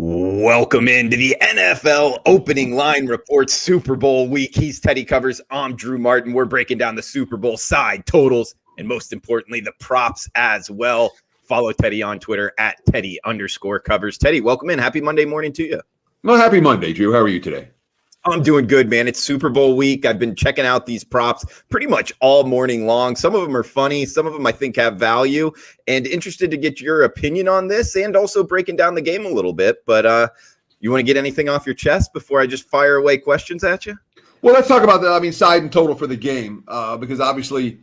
Welcome into the NFL opening line report Super Bowl week. He's Teddy Covers. I'm Drew Martin. We're breaking down the Super Bowl side totals and most importantly, the props as well. Follow Teddy on Twitter at Teddy_Covers. Teddy, welcome in. Happy Monday morning to you. Well, happy Monday, Drew. How are you today? I'm doing good, man. It's Super Bowl week. I've been checking out these props pretty much all morning long. Some of them are funny. Some of them I think have value, and interested to get your opinion on this and also breaking down the game a little bit. But you want to get anything off your chest before I just fire away questions at you? Well, let's talk about the side and total for the game because obviously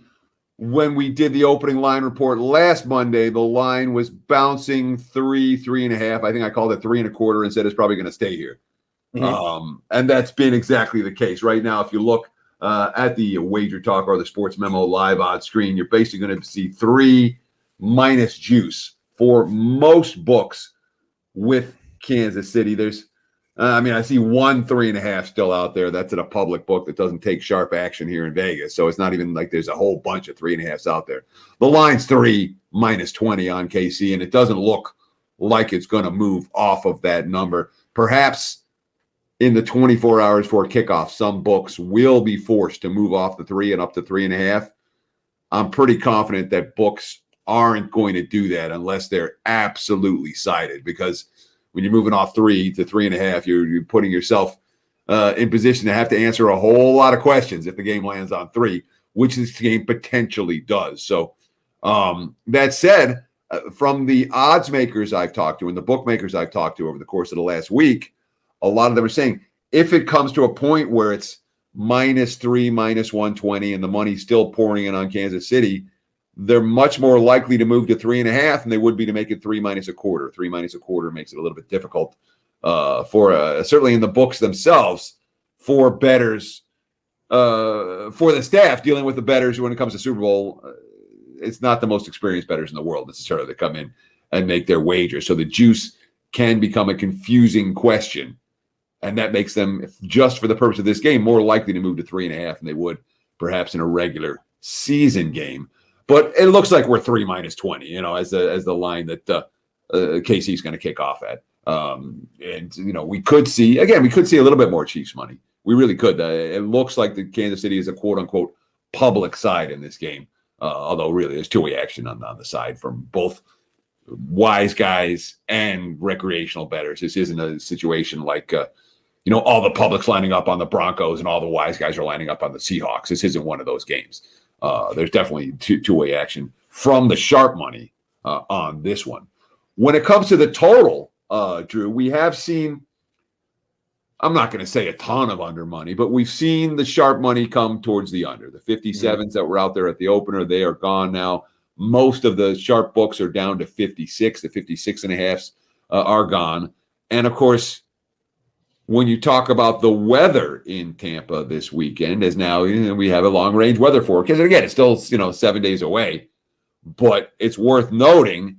when we did the opening line report last Monday, the line was bouncing 3.5. I think I called it 3.25 and said it's probably going to stay here. And that's been exactly the case. Right now, if you look at the WagerTalk or the Sports Memo live odds screen, you're basically going to see 3 minus juice for most books with Kansas City. There's, I see 1 3.5 still out there. That's at a public book that doesn't take sharp action here in Vegas. So it's not even like there's a whole bunch of 3.5s out there. The line's 3 minus 20 on KC, and it doesn't look like it's going to move off of that number. Perhaps in the 24 hours for kickoff, some books will be forced to move off the 3 and up to 3.5. I'm pretty confident that books aren't going to do that unless they're absolutely sided, because when you're moving off 3 to 3.5, you're putting yourself in position to have to answer a whole lot of questions if the game lands on 3, which this game potentially does. So that said, from the odds makers I've talked to and the bookmakers I've talked to over the course of the last week, a lot of them are saying if it comes to a point where it's -3, -120, and the money's still pouring in on Kansas City, they're much more likely to move to 3.5 than they would be to make it 3 minus a quarter. 3 minus a quarter makes it a little bit difficult for certainly in the books themselves for bettors, for the staff dealing with the bettors when it comes to Super Bowl. It's not the most experienced bettors in the world necessarily that come in and make their wager. So the juice can become a confusing question. And that makes them, just for the purpose of this game, more likely to move to 3.5 than they would perhaps in a regular season game. But it looks like we're 3 minus 20, as the line that KC is going to kick off at. We could see a little bit more Chiefs money. We really could. It looks like the Kansas City is a quote unquote public side in this game. Although really there's two-way action on the side from both wise guys and recreational bettors. This isn't a situation like, all the public's lining up on the Broncos and all the wise guys are lining up on the Seahawks. This isn't one of those games. There's definitely two-way action from the sharp money on this one. When it comes to the total, Drew, we have seen, I'm not going to say a ton of under money, but we've seen the sharp money come towards the under. The 57s that were out there at the opener, they are gone now. Most of the sharp books are down to 56. The 56.5s are gone. And, of course, when you talk about the weather in Tampa this weekend, as now we have a long-range weather forecast. And, again, it's still 7 days away, but it's worth noting.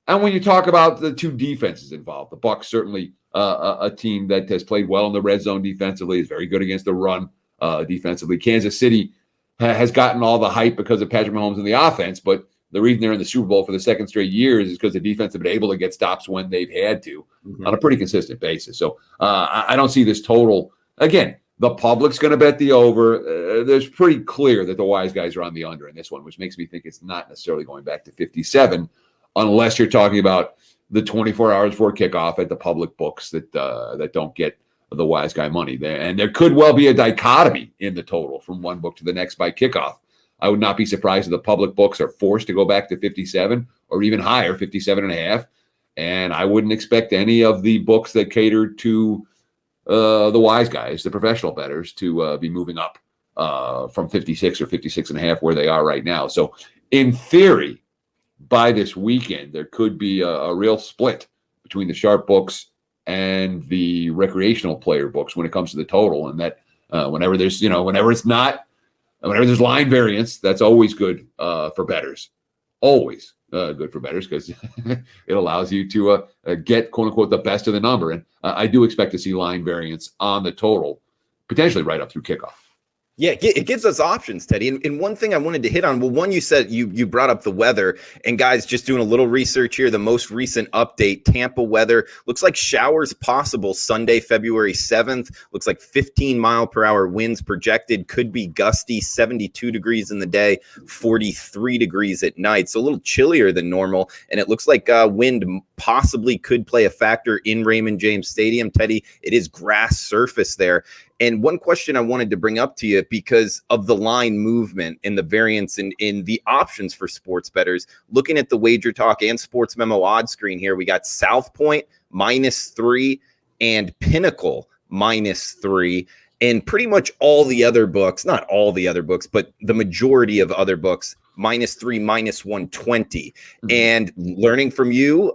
And when you talk about the two defenses involved, the Bucs certainly a team that has played well in the red zone defensively, is very good against the run defensively. Kansas City has gotten all the hype because of Patrick Mahomes and the offense, but the reason they're in the Super Bowl for the second straight years is because the defense have been able to get stops when they've had to on a pretty consistent basis. So I don't see this total. Again, the public's going to bet the over. There's pretty clear that the wise guys are on the under in this one, which makes me think it's not necessarily going back to 57 unless you're talking about the 24 hours before kickoff at the public books that don't get the wise guy money there. And there could well be a dichotomy in the total from one book to the next by kickoff. I would not be surprised if the public books are forced to go back to 57 or even higher, 57.5. And I wouldn't expect any of the books that cater to the wise guys, the professional bettors, to be moving up from 56 or 56.5 where they are right now. So in theory, by this weekend, there could be a real split between the sharp books and the recreational player books when it comes to the total. And that whenever there's line variance, that's always good for bettors. Always good for bettors because it allows you to get, quote unquote, the best of the number. And I do expect to see line variance on the total, potentially right up through kickoff. Yeah, it gives us options, Teddy. And one thing I wanted to hit on, well, one, you said you brought up the weather. And guys, just doing a little research here, the most recent update, Tampa weather, looks like showers possible Sunday, February 7th. Looks like 15-mile-per-hour winds projected, could be gusty, 72 degrees in the day, 43 degrees at night. So a little chillier than normal. And it looks like wind possibly could play a factor in Raymond James Stadium. Teddy, it is grass surface there. And one question I wanted to bring up to you because of the line movement and the variance in the options for sports bettors, looking at the WagerTalk and Sports Memo odds screen here, we got South Point -3 and Pinnacle -3. And pretty much all the other books, not all the other books, but the majority of other books, -3, -120. And learning from you,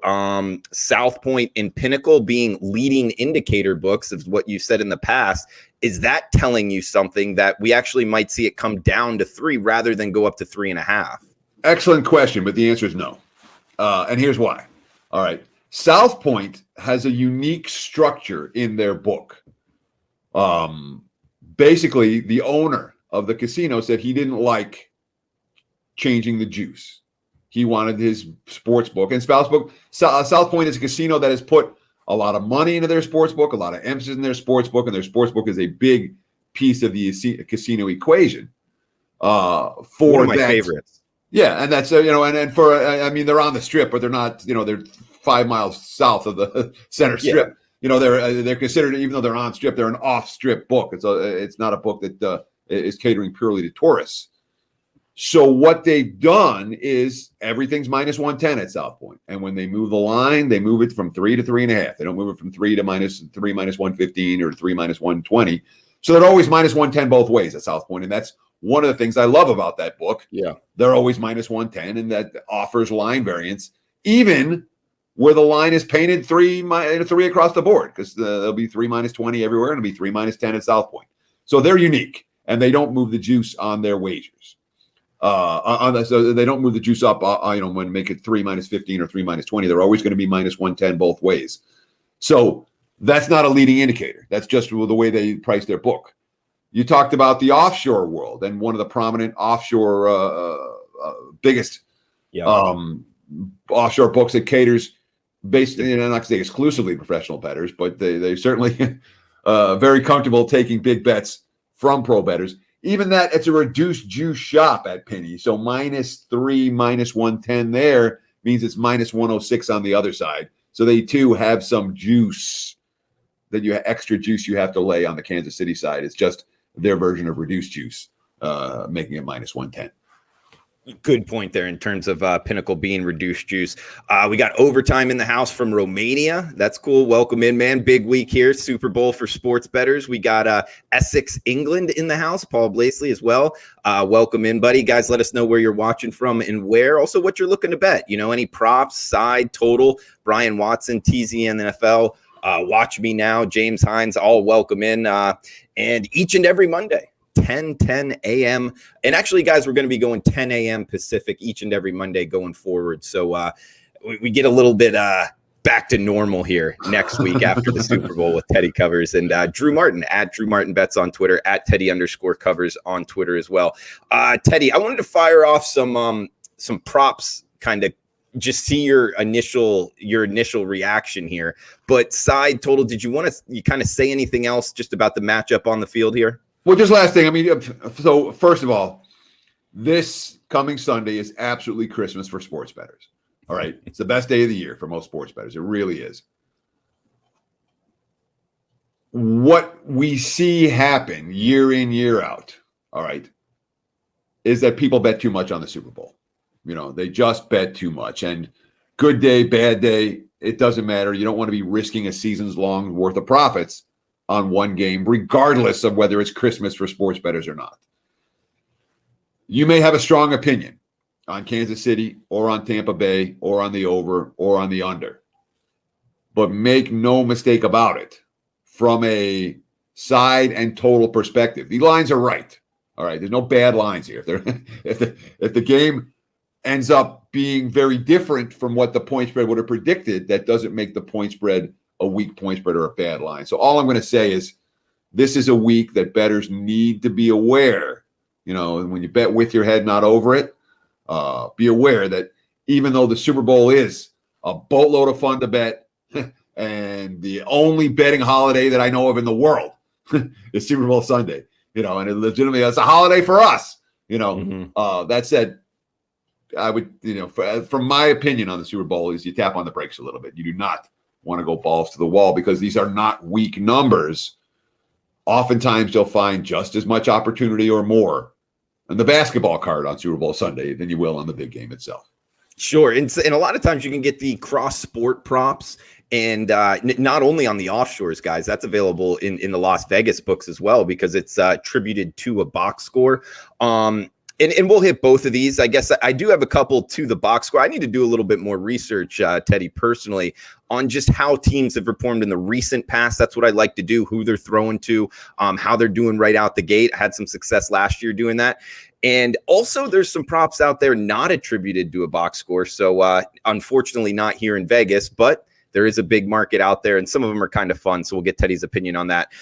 South Point and Pinnacle being leading indicator books of what you said in the past, is that telling you something that we actually might see it come down to 3 rather than go up to 3.5? Excellent question, but the answer is no. And here's why. All right. South Point has a unique structure in their book. Basically, the owner of the casino said he didn't like changing the juice. He wanted his sports book. And South Point is a casino that has put a lot of money into their sports book, a lot of emphasis in their sports book, and their sports book is a big piece of the casino equation. For one of my favorites. Yeah, and that's and for I mean, they're on the strip, but they're not. They're 5 miles south of the center strip. Yeah. They're considered, even though they're on strip, they're an off strip book. It's not a book that is catering purely to tourists. So what they've done is everything's -110 at South Point. And when they move the line, they move it from 3 to 3.5. They don't move it from 3 to -3, -115, or 3, -120. So they're always -110 both ways at South Point. And that's one of the things I love about that book. Yeah. They're always -110, and that offers line variance, even where the line is painted 3 across the board, because there'll be 3 -20 everywhere, and it'll be 3 -10 at South Point. So they're unique, and they don't move the juice on their wagers. So they don't move the juice up, when make it 3 -15 or 3 -20. They're always going to be -110 both ways. So that's not a leading indicator. That's just the way they price their book. You talked about the offshore world, and one of the prominent offshore, biggest offshore books that caters basically, not to say exclusively professional bettors, but they certainly very comfortable taking big bets from pro bettors. Even that, it's a reduced juice shop at Penny. So -3, -110 there means it's -106 on the other side. So they too have some juice extra juice you have to lay on the Kansas City side. It's just their version of reduced juice, making it -110. Good point there in terms of Pinnacle being reduced juice. We got overtime in the house from Romania. That's cool. Welcome in, man. Big week here. Super Bowl for sports bettors. We got Essex, England in the house. Paul Blakely as well. Welcome in, buddy. Guys, let us know where you're watching from and where. Also, what you're looking to bet. Any props, side, total. Brian Watson, TZN NFL. Watch Me Now, James Hines, all welcome in. And each and every Monday, 10 a.m. And actually, guys, we're going to be going 10 a.m. Pacific each and every Monday going forward. So we get a little bit back to normal here next week after the Super Bowl with Teddy Covers and Drew Martin at Drew Martin Bets on Twitter, at Teddy_Covers on Twitter as well. Teddy, I wanted to fire off some props, kind of just see your initial reaction here. But side total, did you kind of say anything else just about the matchup on the field here? Well, just last thing. I mean, so first of all, this coming Sunday is absolutely Christmas for sports bettors. All right. It's the best day of the year for most sports bettors. It really is. What we see happen year in, year out, all right, is that people bet too much on the Super Bowl. They just bet too much. And good day, bad day, it doesn't matter. You don't want to be risking a season's long worth of profits on one game, regardless of whether it's Christmas for sports bettors or not. You may have a strong opinion on Kansas City or on Tampa Bay or on the over or on the under. But make no mistake about it, from a side and total perspective, the lines are right. All right, there's no bad lines here. If the game ends up being very different from what the point spread would have predicted, that doesn't make the point spread a weak point spread or a bad line. So all I'm going to say is this is a week that bettors need to be aware. And when you bet with your head, not over it, be aware that even though the Super Bowl is a boatload of fun to bet, and the only betting holiday that I know of in the world is Super Bowl Sunday, and it legitimately it's a holiday for us. That said, I would, from my opinion on the Super Bowl is you tap on the brakes a little bit. You do not want to go balls to the wall because these are not weak numbers. Oftentimes you'll find just as much opportunity or more on the basketball card on Super Bowl Sunday than you will on the big game itself. Sure. And a lot of times you can get the cross sport props and not only on the offshores, guys, that's available in the Las Vegas books as well, because it's attributed to a box score. And we'll hit both of these. I guess I do have a couple to the box score. I need to do a little bit more research, Teddy, personally, on just how teams have performed in the recent past. That's what I like to do, who they're throwing to, how they're doing right out the gate. I had some success last year doing that. And also there's some props out there not attributed to a box score. So unfortunately not here in Vegas, but there is a big market out there, and some of them are kind of fun. So we'll get Teddy's opinion on that.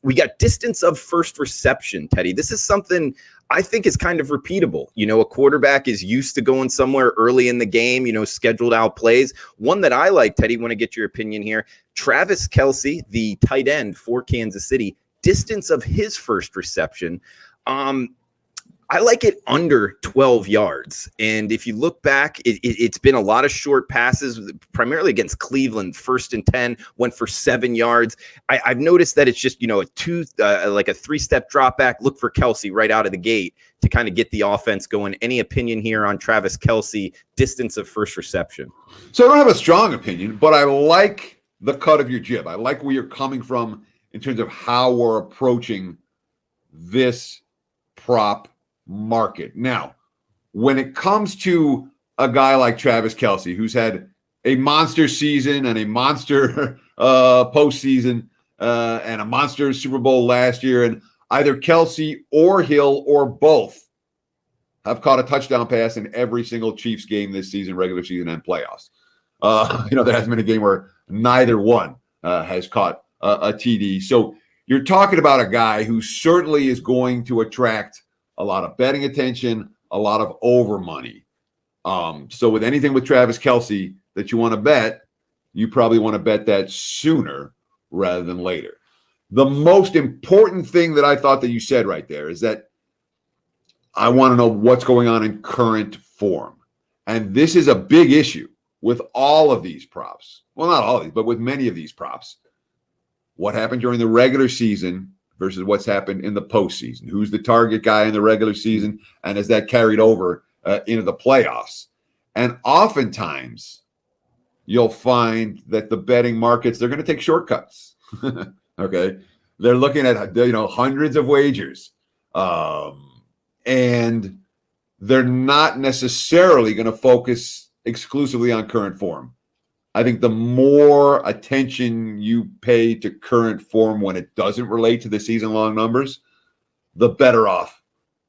We got distance of first reception, Teddy. This is something I think is kind of repeatable. A quarterback is used to going somewhere early in the game, scheduled out plays. One that I like, Teddy, want to get your opinion here. Travis Kelce, the tight end for Kansas City, distance of his first reception. I like it under 12 yards. And if you look back, it's been a lot of short passes, primarily against Cleveland. 1st and 10 went for 7 yards. I've noticed that it's just, like a 3-step drop back. Look for Kelce right out of the gate to kind of get the offense going. Any opinion here on Travis Kelce, distance of first reception? So I don't have a strong opinion, but I like the cut of your jib. I like where you're coming from in terms of how we're approaching this prop market. Now, when it comes to a guy like Travis Kelce, who's had a monster season and a monster postseason and a monster Super Bowl last year, and either Kelce or Hill or both have caught a touchdown pass in every single Chiefs game this season, regular season and playoffs. There hasn't been a game where neither one has caught a TD. So you're talking about a guy who certainly is going to attract a lot of betting attention, a lot of over money. So with anything with Travis Kelce that you want to bet, you probably want to bet that sooner rather than later. The most important thing that I thought that you said right there is that I want to know what's going on in current form. And this is a big issue with all of these props. Well, not all of these, but with many of these props. What happened during the regular season versus what's happened in the postseason? Who's the target guy in the regular season? And is that carried over into the playoffs? And oftentimes you'll find that the betting markets, they're going to take shortcuts. Okay. They're looking at, hundreds of wagers. And they're not necessarily going to focus exclusively on current form. I think the more attention you pay to current form when it doesn't relate to the season-long numbers, the better off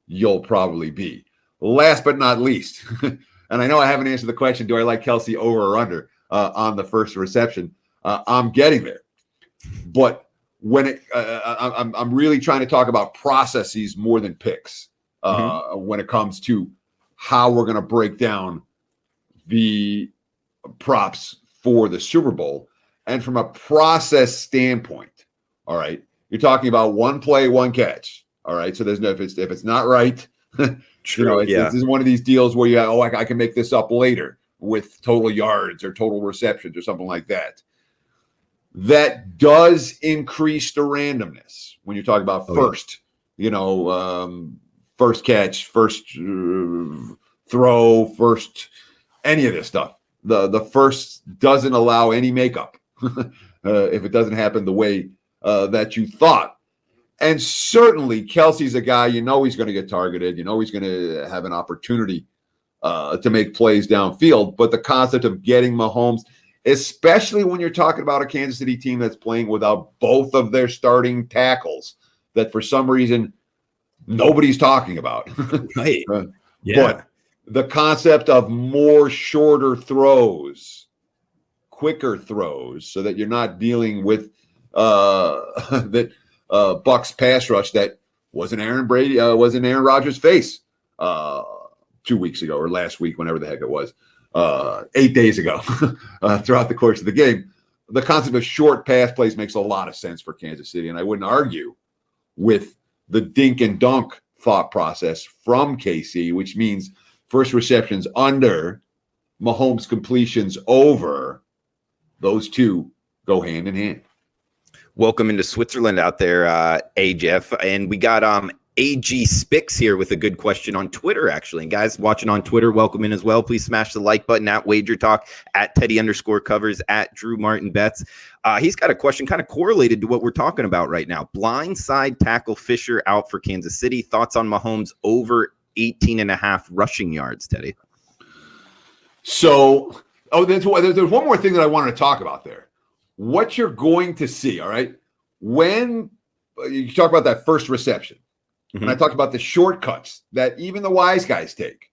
you'll probably be. Last but not least, and I know I haven't answered the question, do I like Kelce over or under on the first reception? I'm getting there. But when I'm really trying to talk about processes more than picks when it comes to how we're going to break down the props for the Super Bowl. And from a process standpoint, all right, you're talking about one play, one catch. All right. So there's no, if it's not right, True, this is one of these deals where you have, I can make this up later with total yards or total receptions or something like that. That does increase the randomness when you're talking about first, first catch, first throw, first, any of this stuff. The first doesn't allow any makeup if it doesn't happen the way that you thought. And certainly Kelce's a guy, he's going to get targeted. He's going to have an opportunity to make plays downfield. But the concept of getting Mahomes, especially when you're talking about a Kansas City team that's playing without both of their starting tackles that for some reason nobody's talking about. Right. But the concept of more shorter throws, quicker throws, so that you're not dealing with that Bucs pass rush that wasn't Aaron Rodgers' face 2 weeks ago or last week, whenever the heck it was, 8 days ago, throughout the course of the game. The concept of short pass plays makes a lot of sense for Kansas City, and I wouldn't argue with the dink and dunk thought process from KC, which means first receptions under, Mahomes completions over. Those two go hand in hand. Welcome into Switzerland out there, Jeff. And we got AG Spix here with a good question on Twitter, actually. And guys watching on Twitter, welcome in as well. Please smash the like button at WagerTalk, at Teddy_covers, at Drew Martin Bets. He's got a question kind of correlated to what we're talking about right now. Blindside tackle Fisher out for Kansas City. Thoughts on Mahomes over 18.5 rushing yards, Teddy? So, there's one more thing that I wanted to talk about there. What you're going to see, all right, when you talk about that first reception, and I talked about the shortcuts that even the wise guys take,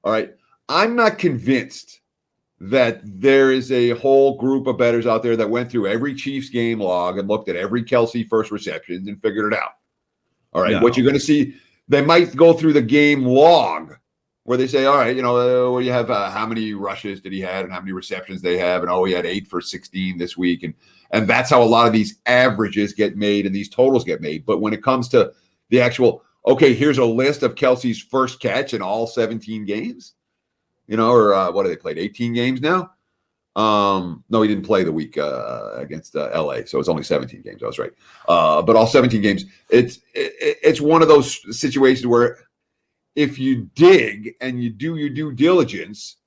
all right, I'm not convinced that there is a whole group of bettors out there that went through every Chiefs game log and looked at every Kelce first receptions and figured it out. All right, what you're going to see, they might go through the game log where they say, all right, where you have how many rushes did he have and how many receptions they have, and he had 8 for 16 this week, and that's how a lot of these averages get made and these totals get made. But when it comes to the actual, okay, here's a list of Kelce's first catch in all 17 games, or what have they played, 18 games now? No, he didn't play the week against LA, so it's only 17 games. I was right, but all 17 games. It's one of those situations where if you dig and you do your due diligence,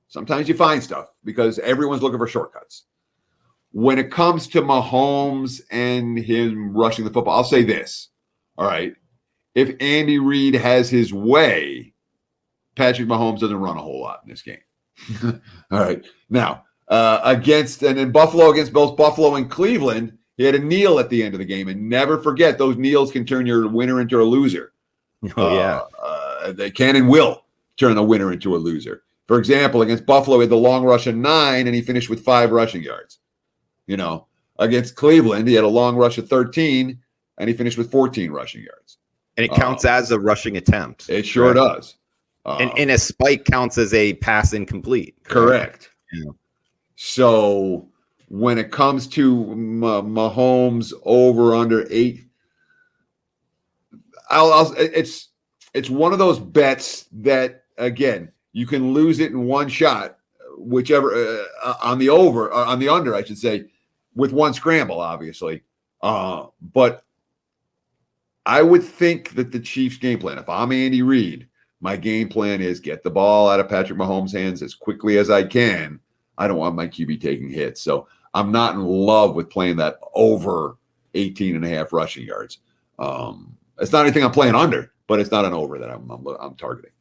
sometimes you find stuff because everyone's looking for shortcuts. When it comes to Mahomes and him rushing the football, I'll say this. All right. If Andy Reid has his way, Patrick Mahomes doesn't run a whole lot in this game. All right. Now, in Buffalo, against both Buffalo and Cleveland, he had a kneel at the end of the game. And never forget, those kneels can turn your winner into a loser. Oh, yeah. They can and will turn the winner into a loser. For example, against Buffalo, he had the long rush of 9, and he finished with 5 rushing yards. Against Cleveland, he had a long rush of 13, and he finished with 14 rushing yards. And it counts as a rushing attempt. It sure does. And a spike counts as a pass incomplete. Correct. Yeah. So when it comes to Mahomes over under 8, it's one of those bets that, again, you can lose it in one shot, whichever on the under, I should say, with one scramble, obviously. But I would think that the Chiefs' game plan, if I'm Andy Reid, my game plan is get the ball out of Patrick Mahomes' hands as quickly as I can. I don't want my QB taking hits. So I'm not in love with playing that over 18.5 rushing yards. It's not anything I'm playing under, but it's not an over that I'm targeting.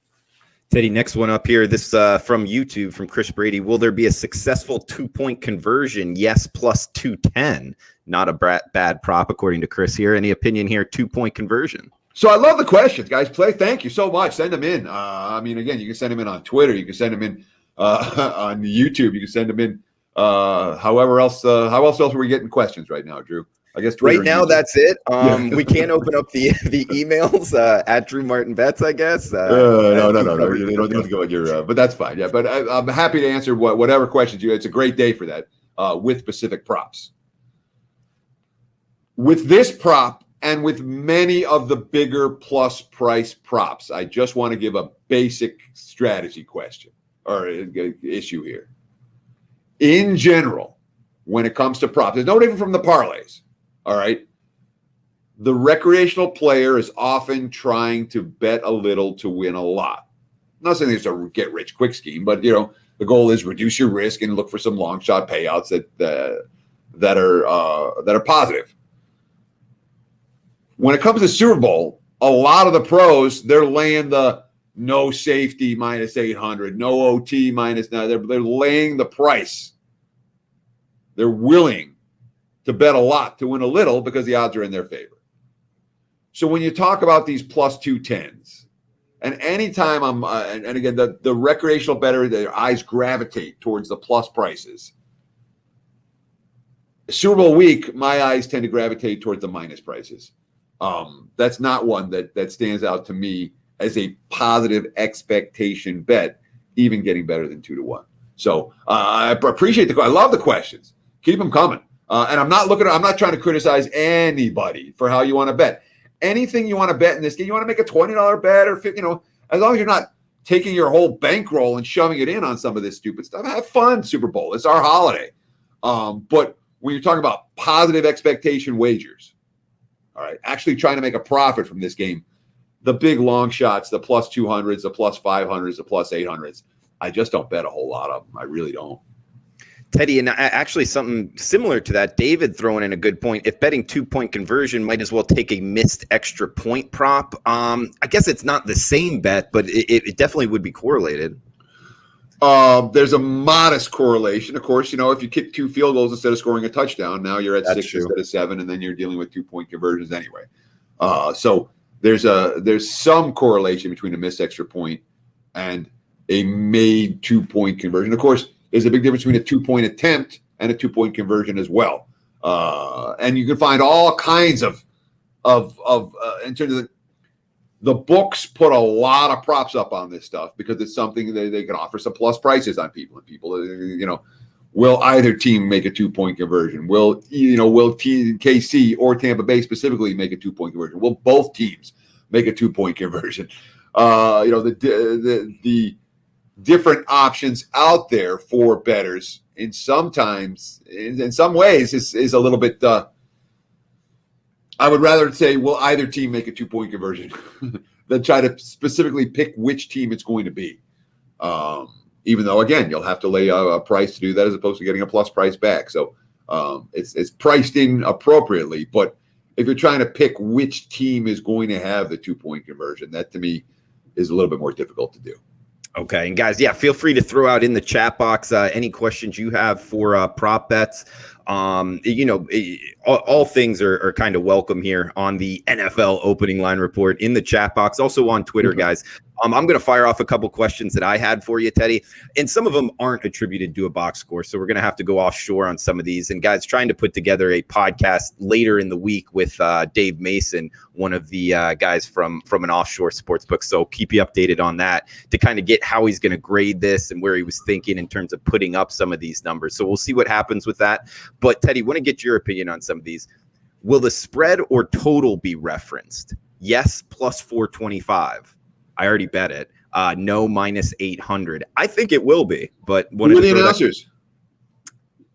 Teddy, next one up here. This from YouTube, from Chris Brady. Will there be a successful 2-point conversion? Yes, plus 210. Not a bad prop, according to Chris here. Any opinion here? 2-point conversion. So I love the questions, guys. Thank you so much. Send them in. Again, you can send them in on Twitter. You can send them in on YouTube. You can send them in. How else are we getting questions right now, Drew? I guess Twitter right now that's it. We can't open up the emails at Drew Martin Bets, I guess. No. You don't have to go at your, but that's fine. Yeah, but I'm happy to answer whatever questions you. It's a great day for that with specific props. With this prop and with many of the bigger plus price props, I just want to give a basic strategy question or issue here. In general, when it comes to props, there's no different from the parlays. All right. The recreational player is often trying to bet a little to win a lot. I'm not saying it's a get rich quick scheme, but the goal is reduce your risk and look for some long shot payouts that are positive. When it comes to Super Bowl, a lot of the pros, they're laying the no safety minus 800, no OT minus 9. They're laying the price. They're willing to bet a lot to win a little because the odds are in their favor. So when you talk about these plus 210s, and anytime and again, the recreational bettor, their eyes gravitate towards the plus prices. Super Bowl week, my eyes tend to gravitate towards the minus prices. That's not one that stands out to me as a positive expectation bet, even getting better than 2-1. So I appreciate I love the questions. Keep them coming. And I'm not trying to criticize anybody for how you want to bet. Anything you want to bet in this game, you want to make a $20 bet or $50, as long as you're not taking your whole bankroll and shoving it in on some of this stupid stuff. Have fun, Super Bowl. It's our holiday. But when you're talking about positive expectation wagers, all right, actually trying to make a profit from this game, the big long shots, the plus 200s, the plus 500s, the plus 800s, I just don't bet a whole lot of them. I really don't. Teddy, and actually something similar to that, David throwing in a good point. If betting 2-point conversion, might as well take a missed extra point prop. I guess it's not the same bet, but it definitely would be correlated. There's a modest correlation. Of course, if you kick 2 field goals instead of scoring a touchdown, now you're at That's 6 true. instead of 7, and then you're dealing with 2-point conversions anyway. So there's some correlation between a missed extra point and a made 2-point conversion. Of course, there's a big difference between a 2-point attempt and a 2-point conversion as well. And you can find all kinds of in terms of the books put a lot of props up on this stuff because it's something they can offer some plus prices on people. And people, will either team make a 2-point conversion? Will KC or Tampa Bay specifically make a 2-point conversion? Will both teams make a 2-point conversion? The different options out there for bettors in some ways is a little bit I would rather say will either team make a 2-point conversion than try to specifically pick which team it's going to be. Even though, again, you'll have to lay a price to do that as opposed to getting a plus price back. So it's priced in appropriately. But if you're trying to pick which team is going to have the 2-point conversion, that to me is a little bit more difficult to do. Okay. And guys, feel free to throw out in the chat box any questions you have for prop bets. All things are kind of welcome here on the NFL opening line report in the chat box, also on Twitter, guys. I'm going to fire off a couple questions that I had for you, Teddy, and some of them aren't attributed to a box score. So we're going to have to go offshore on some of these. And guys, trying to put together a podcast later in the week with Dave Mason, one of the guys from an offshore sportsbook. So keep you updated on that to kind of get how he's going to grade this and where he was thinking in terms of putting up some of these numbers. So we'll see what happens with that. But Teddy, want to get your opinion on some of these. Will the spread or total be referenced? Yes, plus 425. I already bet it. No, minus 800. I think it will be. But who are the announcers?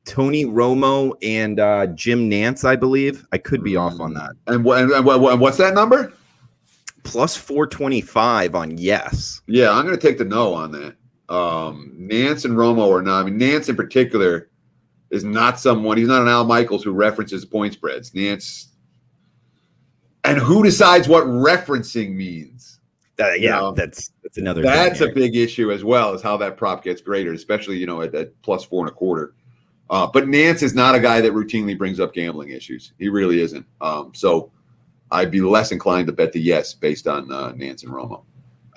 Tony Romo and Jim Nance, I believe. I could be off on that. And what's that number? Plus 425 on yes. Yeah, I'm going to take the no on that. Nance and Romo are not. I mean, Nance in particular is not someone. He's not an Al Michaels who references point spreads. Nance. And who decides what referencing means? That's another. That's a big issue as well, is how that prop gets graded, especially at plus 4.25. But Nance is not a guy that routinely brings up gambling issues. He really isn't. So I'd be less inclined to bet the yes based on Nance and Romo.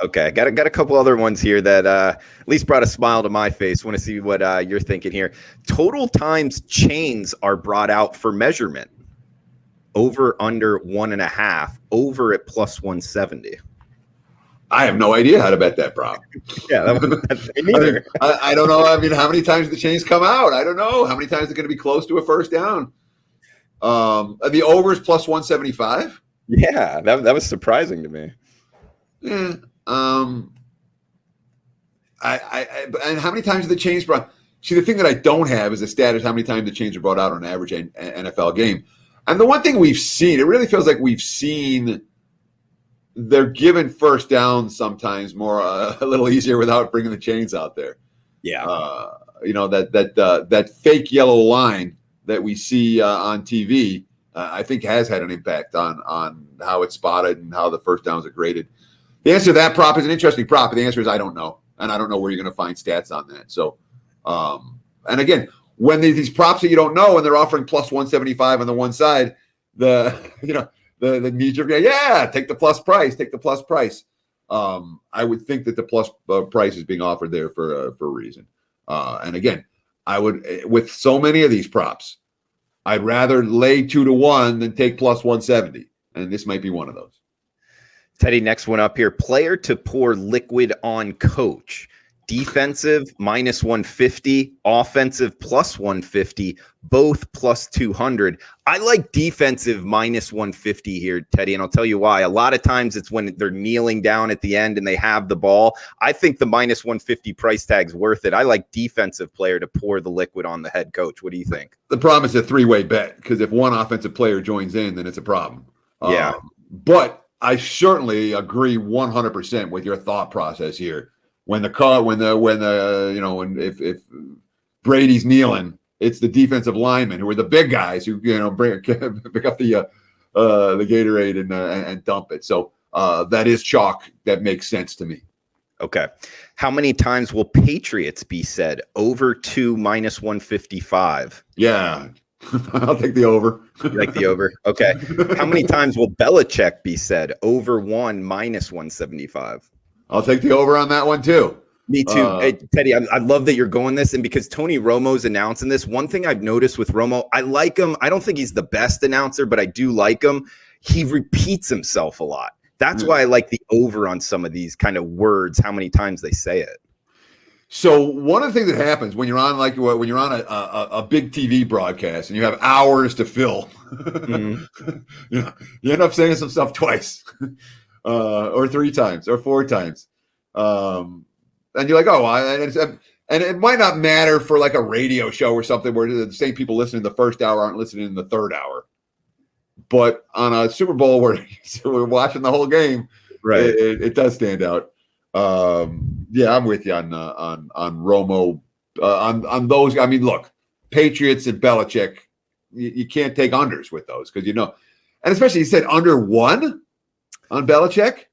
Okay, got a couple other ones here that at least brought a smile to my face. Want to see what you're thinking here. Total times chains are brought out for measurement. Over under 1.5. Over at plus 170. I have no idea how to bet that prop. Yeah, neither. I don't know. I mean, how many times the chains come out? I don't know. How many times it's going to be close to a first down? The over is plus 175. Yeah, that was surprising to me. Yeah. And how many times are the chains brought? See, the thing that I don't have is a stat is how many times the chains are brought out on an average NFL game. And the one thing we've seen, it really feels like we've seen they're given first down sometimes more a little easier without bringing the chains out there. Yeah. That fake yellow line that we see on TV, I think has had an impact on how it's spotted and how the first downs are graded. The answer to that prop is an interesting prop. The answer is I don't know. And I don't know where you're going to find stats on that. So, and again, when these props that you don't know and they're offering plus 175 on the one side, the knee-jerk, take the plus price, I would think that the plus price is being offered there for a reason. And again, I would, with so many of these props, I'd rather lay 2-1 than take plus 170. And this might be one of those. Teddy, next one up here. Player to pour liquid on coach. Defensive minus 150, offensive plus 150, both plus 200. I like defensive minus 150 here, Teddy, and I'll tell you why. A lot of times it's when they're kneeling down at the end and they have the ball. I think the minus 150 price tag's worth it. I like defensive player to pour the liquid on the head coach. What do you think? The problem is a three-way bet, because if one offensive player joins in, then it's a problem. Yeah. But I certainly agree 100% with your thought process here. If Brady's kneeling, it's the defensive linemen who are the big guys who pick up the Gatorade and dump it. So that is chalk. That makes sense to me. Okay. How many times will Patriots be said? Over 2 minus 155. Yeah. I'll take the over. You like the over? Okay. How many times will Belichick be said? Over 1 minus 175. I'll take the over on that one too. Me too. Hey, Teddy, I love that you're going this. And because Tony Romo's announcing this, one thing I've noticed with Romo, I like him. I don't think he's the best announcer, but I do like him. He repeats himself a lot. That's why I like the over on some of these kind of words, how many times they say it. So one of the things that happens when you're on a big TV broadcast and you have hours to fill, you end up saying some stuff twice. Or 3 times or 4 times. And you're like, and it might not matter for like a radio show or something where the same people listening to the first hour aren't listening in the third hour. But on a Super Bowl where we're watching the whole game, right? It does stand out. Yeah, I'm with you on Romo, on those. I mean, look, Patriots and Belichick, you can't take unders with those because and especially he said under 1. On Belichick?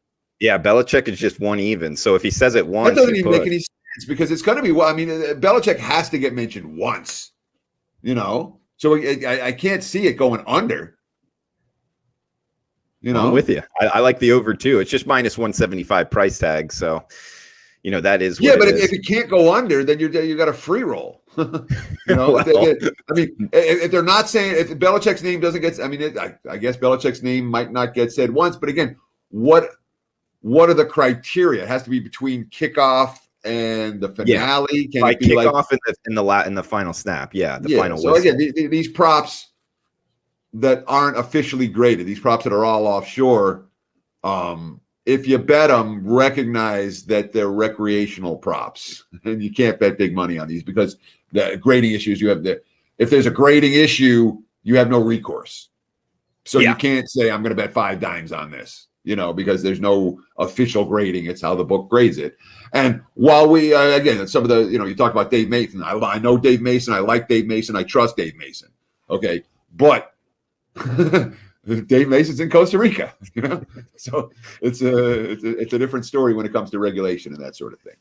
Yeah, Belichick is just 1 even. So if he says it once, that doesn't even make any sense because it's going to be. I mean, Belichick has to get mentioned once, So I can't see it going under. I'm with you. I like the over too. It's just minus 175 price tag. So that is. Yeah, but if it can't go under, then you got a free roll. If they're not saying if Belichick's name doesn't get, I guess Belichick's name might not get said once. But again, what are the criteria? It has to be between kickoff and the finale. Yeah. Can it be kickoff in the final snap? Yeah, the final. So whistle. Again, these props that aren't officially graded, these props that are all offshore. If you bet them, recognize that they're recreational props, and you can't bet big money on these because the grading issues you have there. If there's a grading issue, you have no recourse. So you can't say I'm going to bet 5 dimes on this, because there's no official grading. It's how the book grades it. And while we again, some of the you talk about Dave Mason. I know Dave Mason. I like Dave Mason. I trust Dave Mason. Okay, but. Dave Mason's in Costa Rica, so it's a different story when it comes to regulation and that sort of thing.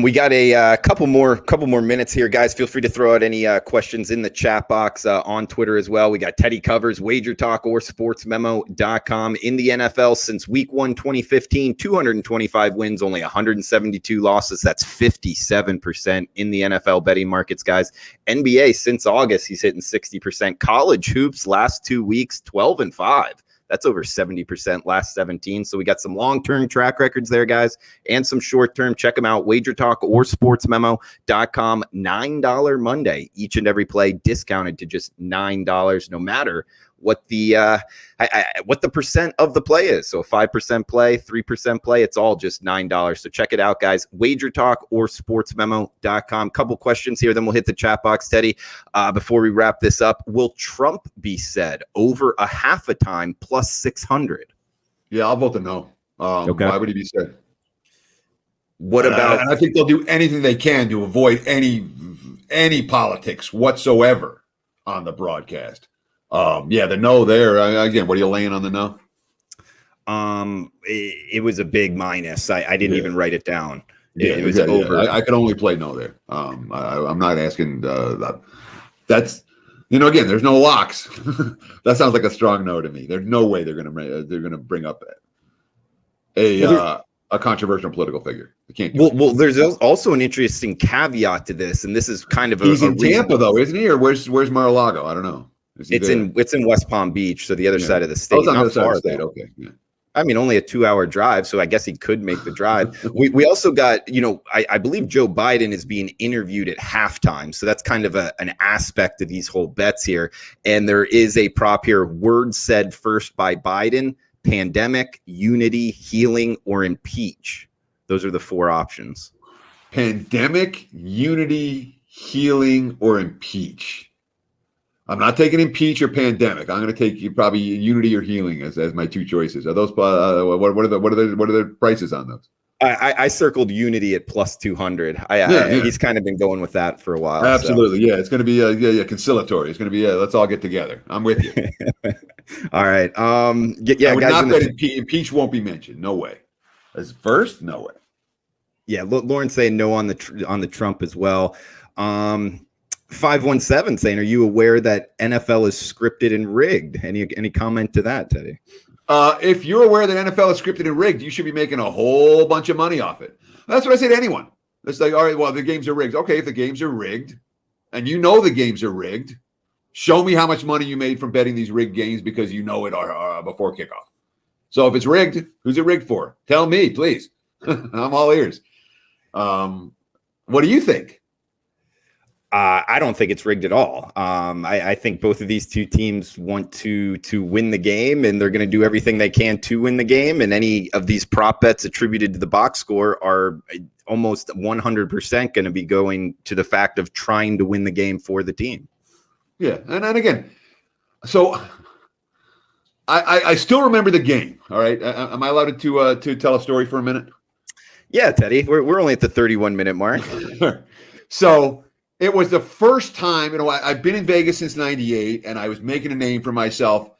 We got a couple more minutes here, guys. Feel free to throw out any questions in the chat box on Twitter as well. We got Teddy covers WagerTalk or sportsmemo.com. In the NFL since week 1, 2015, 225 wins, only 172 losses. That's 57% in the NFL betting markets, guys. NBA since August, he's hitting 60%. College hoops last 2 weeks, 12-5. That's over 70% last 17. So we got some long-term track records there, guys, and some short-term. Check them out, WagerTalk or sportsmemo.com. $9 Monday. Each and every play discounted to just $9, no matter what the percent of the play is. So 5% play, 3% play, it's all just $9. So check it out, guys. WagerTalk or sportsmemo.com. Couple questions here, then we'll hit the chat box, Teddy. Before we wrap this up, will Trump be said over a half a time plus 600? Yeah, I'll vote the no. Okay. Why would he be said? What about? And I think they'll do anything they can to avoid any politics whatsoever on the broadcast. The no there. Again, what are you laying on the no? It was a big minus. I didn't even write it down. It was over. I can only play no there. I'm not asking that's again, there's no locks. That sounds like a strong no to me. There's no way they're gonna bring up a controversial political figure. You can't do Well, it. well, there's also an interesting caveat to this, and this is kind of He's a in Tampa, though, isn't he? Or where's Mar-a-Lago? I don't know. Is he it's there? in West Palm Beach, so the other side of the Oh, state, it's on the not other side of far the state. though. Okay. Yeah. I mean, only a 2-hour drive, so I guess he could make the drive. We also got, I believe Joe Biden is being interviewed at halftime, so that's kind of an aspect of these whole bets here. And there is a prop here: words said first by Biden, pandemic, unity, healing, or impeach. Those are the 4 options. Pandemic, unity, healing, or impeach. I'm not taking impeach or pandemic. I'm going to take probably unity or healing as my 2 choices. Are those what are the prices on those? I circled unity at plus 200. He's kind of been going with that for a while. Absolutely, so. Yeah. It's going to be conciliatory. It's going to be let's all get together. I'm with you. All right. I would guys, not bet impeach won't be mentioned. No way. As first, no way. Yeah, Lauren saying no on the Trump as well. 517 saying, are you aware that NFL is scripted and rigged? Any comment to that, Teddy? If you're aware that NFL is scripted and rigged, you should be making a whole bunch of money off it. That's what I say to anyone. It's like, all right, well, the games are rigged. Okay, if the games are rigged and you know the games are rigged, show me how much money you made from betting these rigged games because you know it before kickoff. So if it's rigged, who's it rigged for? Tell me, please. I'm all ears. What do you think? I don't think it's rigged at all. I think both of these 2 teams want to win the game, and they're going to do everything they can to win the game. And any of these prop bets attributed to the box score are almost 100% going to be going to the fact of trying to win the game for the team. Yeah, and again, so I still remember the game. All right, am I allowed to tell a story for a minute? Yeah, Teddy, we're only at the 31-minute mark. So. It was the first time, I've been in Vegas since '98, and I was making a name for myself,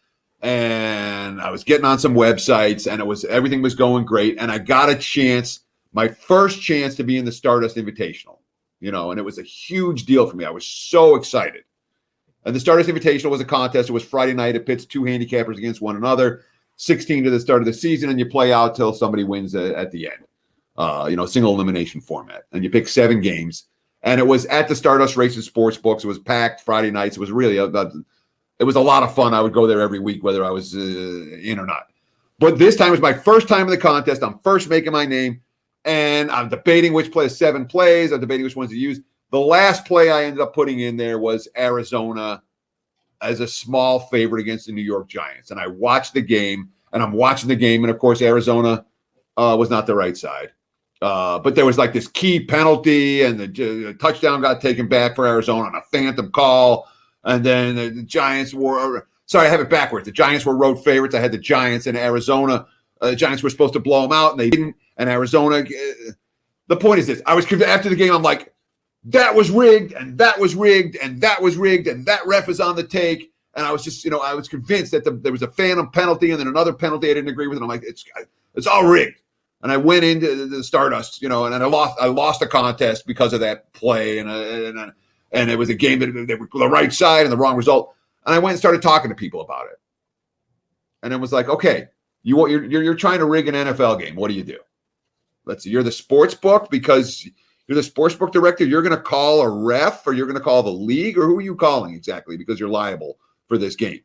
and I was getting on some websites, and everything was going great, and I got a chance, my first chance to be in the Stardust Invitational, and it was a huge deal for me. I was so excited. And the Stardust Invitational was a contest. It was Friday night. It pits 2 handicappers against one another, 16 to the start of the season, and you play out till somebody wins at the end. Single elimination format, and you pick 7 games. And it was at the Stardust Racing Sports Books. It was packed Friday nights. It was really it was a lot of fun. I would go there every week, whether I was in or not. But this time was my first time in the contest. I'm first making my name, and I'm debating which 7 plays. I'm debating which ones to use. The last play I ended up putting in there was Arizona as a small favorite against the New York Giants. And I watched the game, and I'm watching the game, and of course Arizona was not the right side. But there was like this key penalty, and the touchdown got taken back for Arizona on a phantom call. And then the Giants I have it backwards. The Giants were road favorites. I had the Giants in Arizona. The Giants were supposed to blow them out, and they didn't. And Arizona, the point is this. I was after the game, I'm like, that was rigged, and that was rigged, and that was rigged, and that ref is on the take. And I was just, I was convinced that there was a phantom penalty and then another penalty I didn't agree with. And I'm like, it's all rigged. And I went into the Stardust, and I lost the contest because of that play, and it was a game that they were the right side and the wrong result. And I went and started talking to people about it, and it was like, okay, you're trying to rig an NFL game. What do you do? Let's see, you're the sports book because you're the sports book director. You're going to call a ref, or you're going to call the league, or who are you calling exactly? Because you're liable for this game.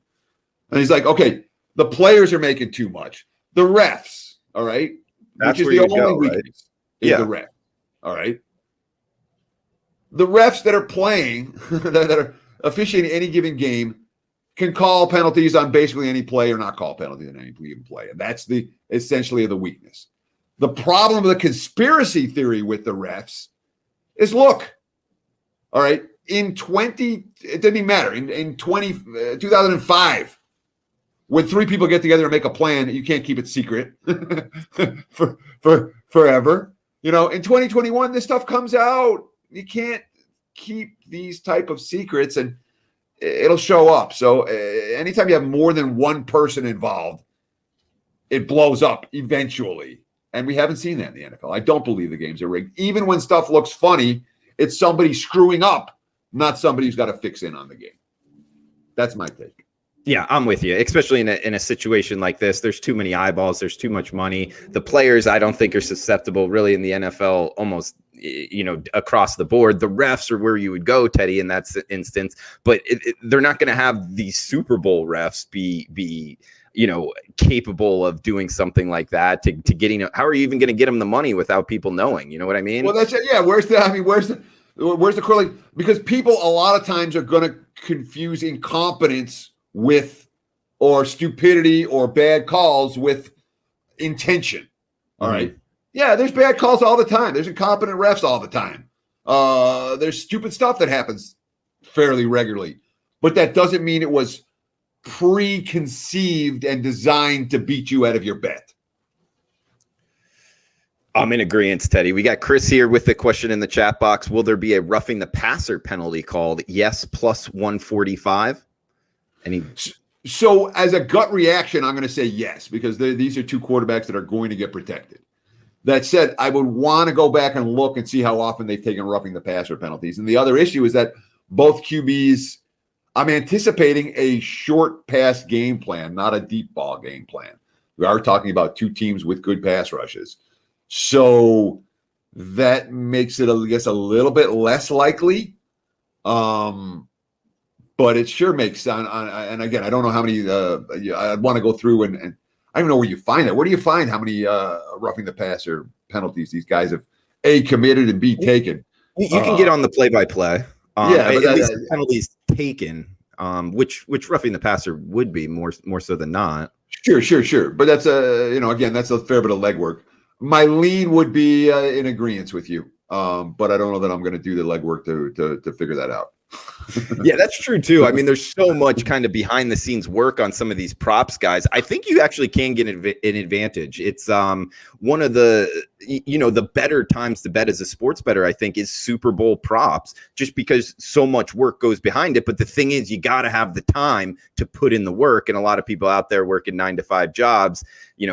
And he's like, okay, the players are making too much. The refs, all right. That's which is the only weakness, right? Is the ref. All right. The refs that are playing, that are officiating any given game, can call penalties on basically any play or not call penalties on any given play. And that's essentially the weakness. The problem with the conspiracy theory with the refs is, look, all right, it didn't even matter. In 2005, when 3 people get together and make a plan, you can't keep it secret for forever. In 2021, this stuff comes out. You can't keep these type of secrets, and it'll show up. So anytime you have more than one person involved, it blows up eventually. And we haven't seen that in the NFL. I don't believe the games are rigged. Even when stuff looks funny, it's somebody screwing up, not somebody who's got to fix in on the game. That's my take. Yeah, I'm with you, especially in a situation like this. There's too many eyeballs. There's too much money. The players, I don't think, are susceptible really in the NFL almost, across the board. The refs are where you would go, Teddy, in that instance. But they're not going to have the Super Bowl refs be capable of doing something like that to getting. How are you even going to get them the money without people knowing? You know what I mean? Well, that's it. Yeah. Where's the correlation? Because people a lot of times are going to confuse incompetence with, or stupidity or bad calls with intention. All right. Yeah, there's bad calls all the time. There's incompetent refs all the time. There's stupid stuff that happens fairly regularly, but that doesn't mean it was preconceived and designed to beat you out of your bet. I'm in agreement, Teddy. We got Chris here with the question in the chat box. Will there be a roughing the passer penalty called? Yes, plus 145. So as a gut reaction, I'm going to say yes, because these are two quarterbacks that are going to get protected. That said, I would want to go back and look and see how often they've taken roughing the passer penalties. And the other issue is that both QBs, I'm anticipating a short pass game plan, not a deep ball game plan. We are talking about two teams with good pass rushes. So that makes it, I guess, a little bit less likely. But it sure makes sense. And again, I don't know how many. I'd want to go through and I don't know where you find that. Where do you find how many roughing the passer penalties these guys have A, committed, and B, taken? You can get on the play-by-play. Yeah, but at least the penalties taken, which roughing the passer would be more so than not. Sure. But that's again, that's a fair bit of legwork. My lean would be in agreement with you, but I don't know that I'm going to do the legwork to figure that out. Yeah, that's true too. I mean, there's so much kind of behind the scenes work on some of these props, guys. I think you actually can get an advantage. It's one of the better times to bet as a sports bettor, I think, is Super Bowl props, just because so much work goes behind it. But the thing is, you got to have the time to put in the work, and a lot of people out there working 9-to-5 jobs,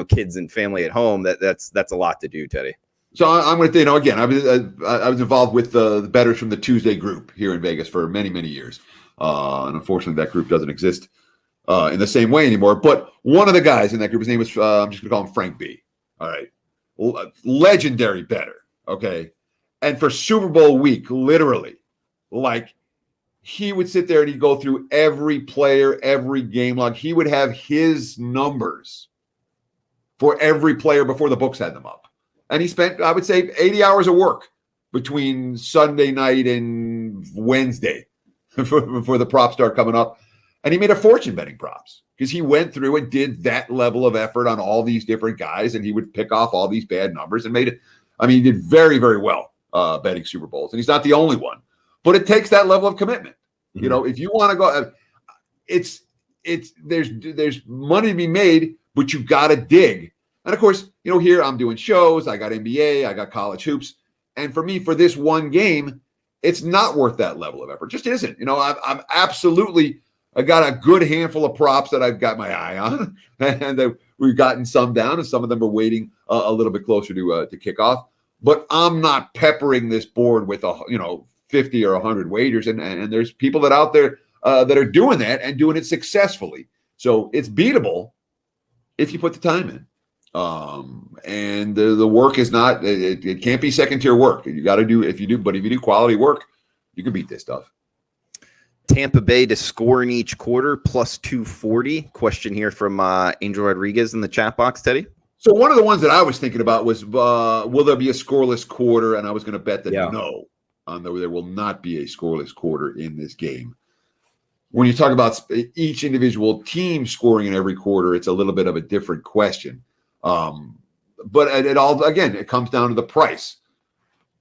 kids and family at home. That's a lot to do, Teddy. So I'm going to, again, I was involved with the bettors from the Tuesday group here in Vegas for many, many years. And unfortunately, that group doesn't exist in the same way anymore. But one of the guys in that group, his name was, I'm just going to call him Frank B. All right. Legendary bettor. Okay. And for Super Bowl week, literally, like, he would sit there and he'd go through every player, every game log. He would have his numbers for every player before the books had them up. And he spent, I would say, 80 hours of work between Sunday night and Wednesday before the props start coming up. And he made a fortune betting props because he went through and did that level of effort on all these different guys. And he would pick off all these bad numbers and made it. I mean, he did very, very well betting Super Bowls. And he's not the only one. But it takes that level of commitment. Mm-hmm. If you want to go, there's money to be made, but you got to dig. And of course, here I'm doing shows. I got NBA, I got college hoops. And for me, for this one game, it's not worth that level of effort. Just isn't. I'm absolutely, I got a good handful of props that I've got my eye on. And we've gotten some down, and some of them are waiting a little bit closer to kickoff. But I'm not peppering this board with 50 or 100 wagers. And there's people that out there that are doing that and doing it successfully. So it's beatable if you put the time in. And the work is not, it can't be second tier work. You got to do, if you do quality work, you can beat this stuff. Tampa Bay to score in each quarter plus 240. Question here from Angel Rodriguez in the chat box, Teddy. So one of the ones that I was thinking about was, will there be a scoreless quarter? And I was going to bet that no, there will not be a scoreless quarter in this game. When you talk about each individual team scoring in every quarter, it's a little bit of a different question. But it comes down to the price.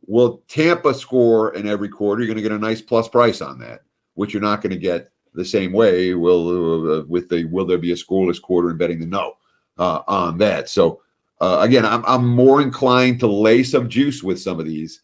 Will Tampa score in every quarter? You're going to get a nice plus price on that, which you're not going to get the same way. Will there be a scoreless quarter and betting the no on that? So again, I'm more inclined to lay some juice with some of these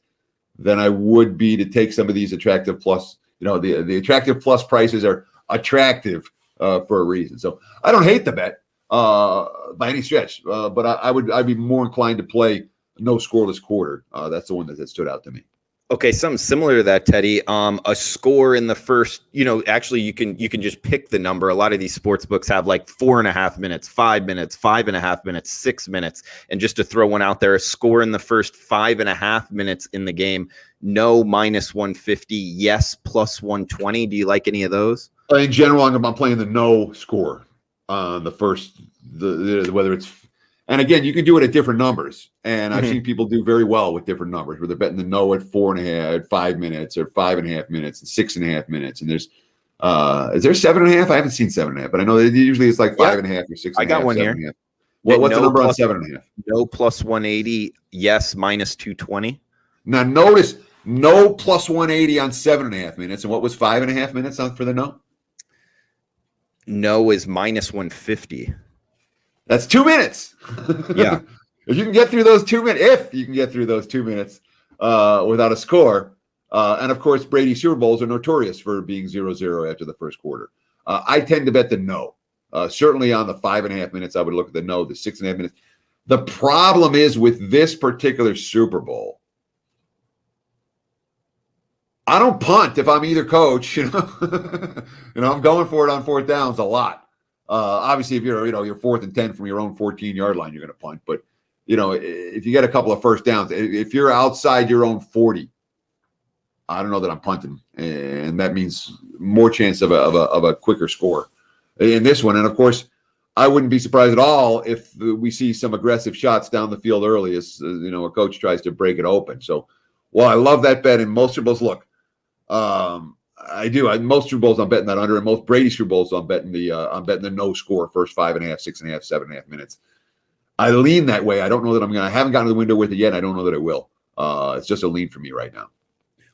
than I would be to take some of these attractive plus. The attractive plus prices are attractive for a reason. So I don't hate the bet by any stretch, but I'd be more inclined to play no scoreless quarter. That's the one that stood out to me. Okay, something similar to that, Teddy. A score in the first, actually you can just pick the number. A lot of these sports books have like 4.5 minutes, 5 minutes, 5.5 minutes, 6 minutes. And just to throw one out there, a score in the first 5.5 minutes in the game, no -150, yes +120. Do you like any of those? In general, I'm playing the no score on the first, whether it's, and again, you can do it at different numbers. And I've seen people do very well with different numbers where they're betting the no at 4.5, 5 minutes, or 5.5 minutes, and 6.5 minutes. And there's, is there 7.5? I haven't seen 7.5, but I know that usually it's like 5.5 or 6.5. I got one here. What's the number on 7.5? No +180, yes -220. Now notice no +180 on 7.5 minutes. And what was 5.5 minutes on for the no? No is -150. That's 2 minutes. Yeah. If you can get through those 2 minutes, without a score, and of course, Brady Super Bowls are notorious for being 0-0 after the first quarter. I tend to bet the no. Certainly on the 5.5 minutes, I would look at the no. The 6.5 minutes. The problem is with this particular Super Bowl, I don't punt if I'm either coach. I'm going for it on fourth downs a lot. Obviously, if you're 4th and 10 from your own 14-yard line, you're going to punt. But if you get a couple of first downs, if you're outside your own 40, I don't know that I'm punting, and that means more chance of a quicker score in this one. And of course, I wouldn't be surprised at all if we see some aggressive shots down the field early as a coach tries to break it open. So, I love that bet in most Super Bowls. Look, I do. Most Super Bowls I'm betting that under, and most Brady Super Bowls I'm betting the no score first 5.5, 6.5, 7.5 minutes. I lean that way. I don't know that I haven't gotten to the window with it yet. I don't know that it will. It's just a lean for me right now.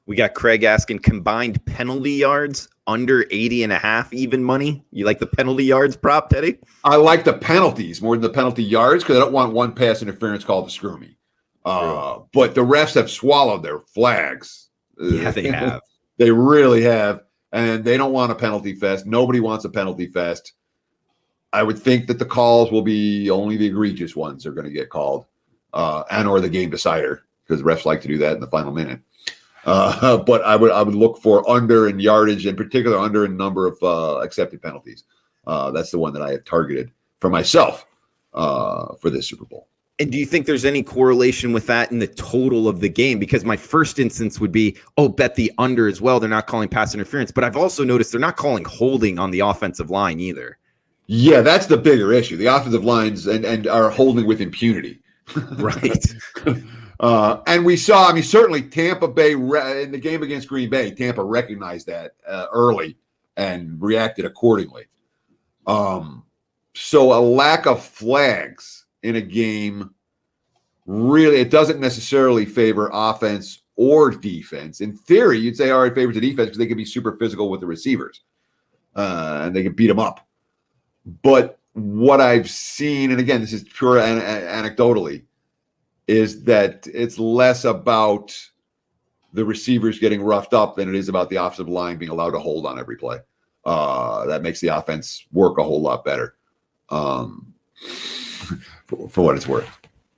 We got Craig asking combined penalty yards under 80.5 even money. You like the penalty yards prop, Teddy? I like the penalties more than the penalty yards because I don't want one pass interference call to screw me. But the refs have swallowed their flags. Yeah, they have. They really have, and they don't want a penalty fest. Nobody wants a penalty fest. I would think that the calls will be only the egregious ones are going to get called, and or the game decider, because refs like to do that in the final minute. But I would look for under in yardage, in particular under in number of accepted penalties. That's the one that I have targeted for myself for this Super Bowl. And do you think there's any correlation with that in the total of the game? Because my first instance would be, bet the under as well. They're not calling pass interference. But I've also noticed they're not calling holding on the offensive line either. Yeah, that's the bigger issue. The offensive lines and are holding with impunity. Right. And we saw, certainly Tampa Bay in the game against Green Bay, Tampa recognized that early and reacted accordingly. So a lack of flags in a game, really, it doesn't necessarily favor offense or defense. In theory, you'd say, all right, it favors the defense because they can be super physical with the receivers and they can beat them up. But what I've seen, and again, this is pure anecdotally, is that it's less about the receivers getting roughed up than it is about the offensive line being allowed to hold on every play. That makes the offense work a whole lot better. For what it's worth.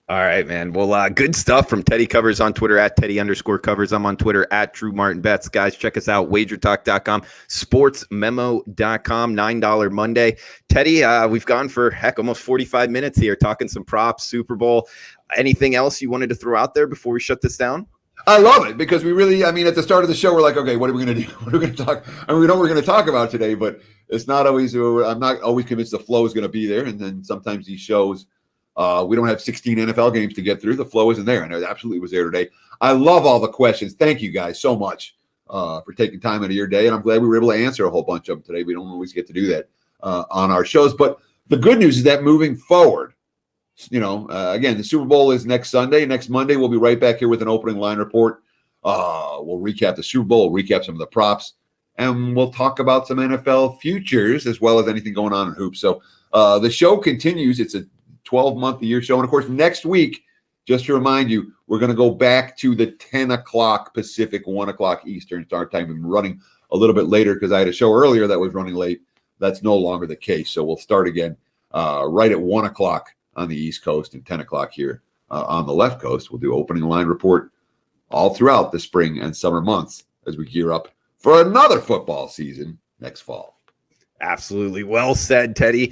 All right, man. Well, good stuff from Teddy Covers on Twitter at Teddy_Covers. I'm on Twitter at TrueMartinBets. Guys, check us out, WagerTalk.com, SportsMemo.com, $9 Monday. Teddy, we've gone for, almost 45 minutes here talking some props, Super Bowl. Anything else you wanted to throw out there before we shut this down? I love it because we really, at the start of the show, we're like, okay, what are we going to do? What are we going to talk? We know what we're going to talk about today, but it's not always, I'm not always convinced the flow is going to be there. And then sometimes these shows, we don't have 16 NFL games to get through. The flow isn't there. And it absolutely was there today. I love all the questions. Thank you guys so much for taking time out of your day. And I'm glad we were able to answer a whole bunch of them today. We don't always get to do that on our shows. But the good news is that moving forward, again, the Super Bowl is next Sunday. Next Monday, we'll be right back here with an opening line report. We'll recap the Super Bowl, we'll recap some of the props, and we'll talk about some NFL futures as well as anything going on in hoops. So the show continues. It's a 12-month-a-year show. And, of course, next week, just to remind you, we're going to go back to the 10 o'clock Pacific, 1 o'clock Eastern start time. We've been running a little bit later because I had a show earlier that was running late. That's no longer the case. So we'll start again right at 1 o'clock on the East Coast and 10 o'clock here on the left coast. We'll do opening line report all throughout the spring and summer months as we gear up for another football season next fall. Absolutely. Well said, Teddy.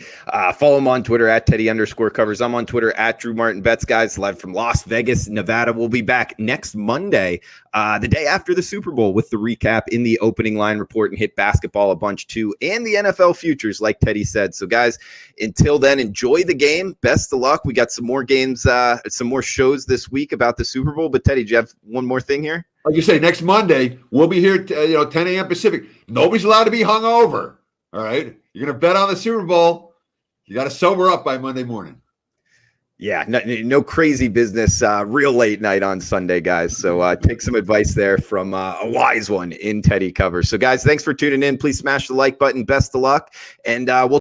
Follow him on Twitter at Teddy_covers. I'm on Twitter at Drew Martin Bets, guys, live from Las Vegas, Nevada. We'll be back next Monday, the day after the Super Bowl, with the recap in the opening line report and hit basketball a bunch too, and the NFL futures, like Teddy said. So, guys, until then, enjoy the game. Best of luck. We got some more games, some more shows this week about the Super Bowl. But, Teddy, do you have one more thing here? Like you say, next Monday, we'll be here, 10 a.m. Pacific. Nobody's allowed to be hungover. All right. You're going to bet on the Super Bowl. You got to sober up by Monday morning. Yeah, no crazy business real late night on Sunday, guys. So take some advice there from a wise one in Teddy Covers. So, guys, thanks for tuning in. Please smash the like button. Best of luck. And we'll